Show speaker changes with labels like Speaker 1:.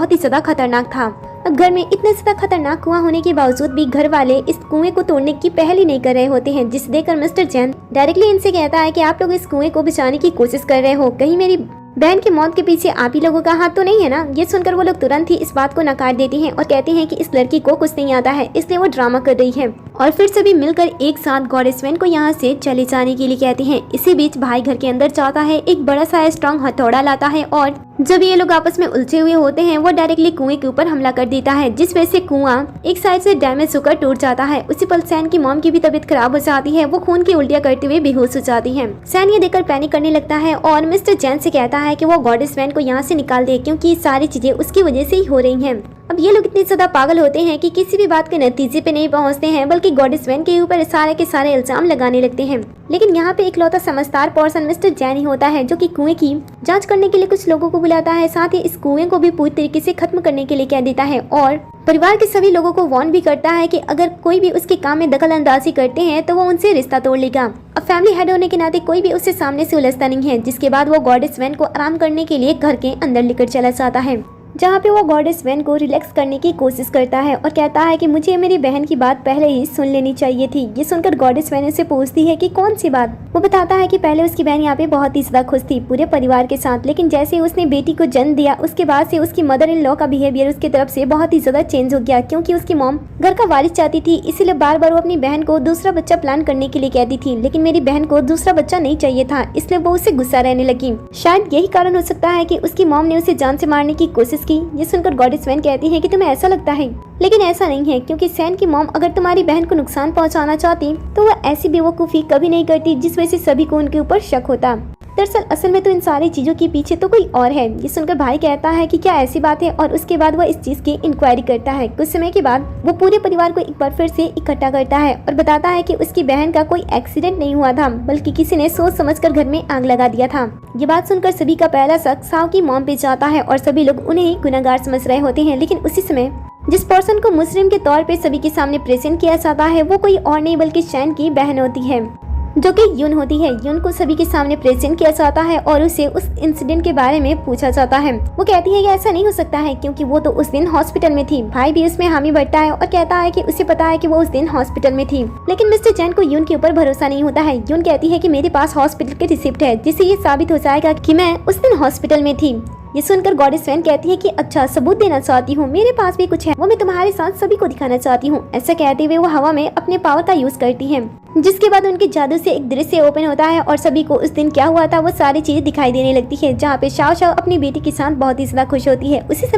Speaker 1: बहुत ही ज्यादा खतरनाक था। अब घर में इतना ज्यादा खतरनाक कुआं होने के बावजूद भी घर वाले इस कुएं को तोड़ने की पहल ही नहीं कर रहे होते हैं, जिसे देखकर मिस्टर जैन डायरेक्टली इनसे कहता है कि आप लोग इस कुएं को बचाने की कोशिश कर रहे हो, कहीं मेरी बहन की मौत के पीछे आप ही लोगों का हाथ तो नहीं है ना। ये सुनकर वो लोग तुरंत ही इस बात को नकार देते हैं और कहते हैं कि इस लड़की को कुछ नहीं आता है, इसलिए वो ड्रामा कर रही है। और फिर सभी मिलकर एक साथ गॉडेस वैन को यहाँ से चले जाने के लिए कहते हैं। इसी बीच भाई घर के अंदर जाता है, एक बड़ा सा स्ट्रॉन्ग हथौड़ा लाता है और जब ये लोग आपस में उलझे हुए होते हैं वो डायरेक्टली कुएं के ऊपर हमला कर देता है, जिस वजह से कुआं एक साइड से डैमेज होकर टूट जाता है। उसी पल सैन की मॉम की भी तबीयत खराब हो जाती है, वो खून की उल्टियां करते हुए बेहोश हो जाती है। सैन ये देखकर पैनिक करने लगता है और मिस्टर जैन से कहता है कि वो गॉडेस वैन को यहाँ से निकाल दे, क्योंकि ये सारी चीजें उसकी वजह से ही हो रही है। अब ये लोग इतने ज्यादा पागल होते हैं कि किसी भी बात के नतीजे पे नहीं पहुंचते हैं, बल्कि गॉडेस वैन के ऊपर सारे के सारे इल्जाम लगाने लगते हैं। लेकिन यहाँ पे इकलौता समझदार पर्सन मिस्टर जैन ही होता है, जो कि कुएं की जांच करने के लिए कुछ लोगों को बुलाता है, साथ ही इस कुएं को भी पूरी तरीके से खत्म करने के लिए कह देता है और परिवार के सभी लोगों को वार्न भी करता है कि अगर कोई भी उसके काम में दखल अंदाजी करते हैं तो वो उनसे रिश्ता तोड़ लेगा। अब फैमिली हेड होने के नाते कोई भी उससे सामने से उलझता नहीं है, जिसके बाद वो गॉडेस वैन को आराम करने के लिए घर के अंदर लेकर चला जाता है, जहाँ पे वो गॉडेस वैन को रिलैक्स करने की कोशिश करता है और कहता है कि मुझे मेरी बहन की बात पहले ही सुन लेनी चाहिए थी। ये सुनकर गॉडेस वैन उसे पूछती है कि कौन सी बात। वो बताता है कि पहले उसकी बहन यहाँ पे बहुत ही ज्यादा खुश थी पूरे परिवार के साथ, लेकिन जैसे उसने बेटी को जन्म दिया उसके बाद से उसकी मदर इन लॉ का बिहेवियर उसकी तरफ से बहुत ही ज्यादा चेंज हो गया, क्योंकि उसकी मॉम घर का वारिस चाहती थी, इसीलिए बार बार वो अपनी बहन को दूसरा बच्चा प्लान करने के लिए कहती थी। लेकिन मेरी बहन को दूसरा बच्चा नहीं चाहिए था, इसलिए वो उससे गुस्सा रहने लगी। शायद यही कारण हो सकता है कि उसकी मॉम ने उसे जान से मारने की कोशिश की। ये सुनकर गॉडेस वैन कहती है कि तुम्हें ऐसा लगता है, लेकिन ऐसा नहीं है, क्योंकि सैन की मॉम अगर तुम्हारी बहन को नुकसान पहुंचाना चाहती तो वो ऐसी बेवकूफी कभी नहीं करती, जिस वजह से सभी को उनके ऊपर शक होता। दरअसल असल में तो इन सारी चीजों के पीछे तो कोई और है। ये सुनकर भाई कहता है कि क्या ऐसी बात है, और उसके बाद वह इस चीज की इंक्वायरी करता है। कुछ समय के बाद वो पूरे परिवार को एक बार फिर से इकट्ठा करता है और बताता है कि उसकी बहन का कोई एक्सीडेंट नहीं हुआ था, बल्कि किसी ने सोच समझकर घर में आग लगा दिया था। ये बात सुनकर सभी का पहला शक साव की मॉम पे जाता है और सभी लोग उन्हें ही गुनहगार समझ रहे होते हैं। लेकिन उसी समय जिस पर्सन को मुस्लिम के तौर पे सभी के सामने प्रेजेंट किया जाता है वो कोई और नहीं बल्कि सैन की बहन होती है, जो कि यून होती है। यून को सभी के सामने प्रेजेंट किया जाता है और उसे उस इंसिडेंट के बारे में पूछा जाता है। वो कहती है कि ऐसा नहीं हो सकता है, क्योंकि वो तो उस दिन हॉस्पिटल में थी। भाई भी उसमें हामी भरता है और कहता है कि उसे पता है कि वो उस दिन हॉस्पिटल में थी। लेकिन मिस्टर जैन को यून के ऊपर भरोसा नहीं होता है। यून कहती है कि मेरे पास हॉस्पिटल की रिसिप्ट है, जिससे ये साबित हो जाएगा कि मैं उस दिन हॉस्पिटल में थी। ये सुनकर गॉडेस वैन कहती है कि अच्छा, सबूत देना चाहती हूँ, मेरे पास भी कुछ है, वो मैं तुम्हारे साथ सभी को दिखाना चाहती हूँ। ऐसा कहते हुए वो हवा में अपने पावर का यूज करती है, जिसके बाद उनके जादू से एक दृश्य ओपन होता है और सभी को उस दिन क्या हुआ था वो सारी चीजें दिखाई देने लगती है, जहाँ पे शाओ शाओ अपनी बेटी के साथ बहुत ही ज्यादा खुश होती है। उसी समय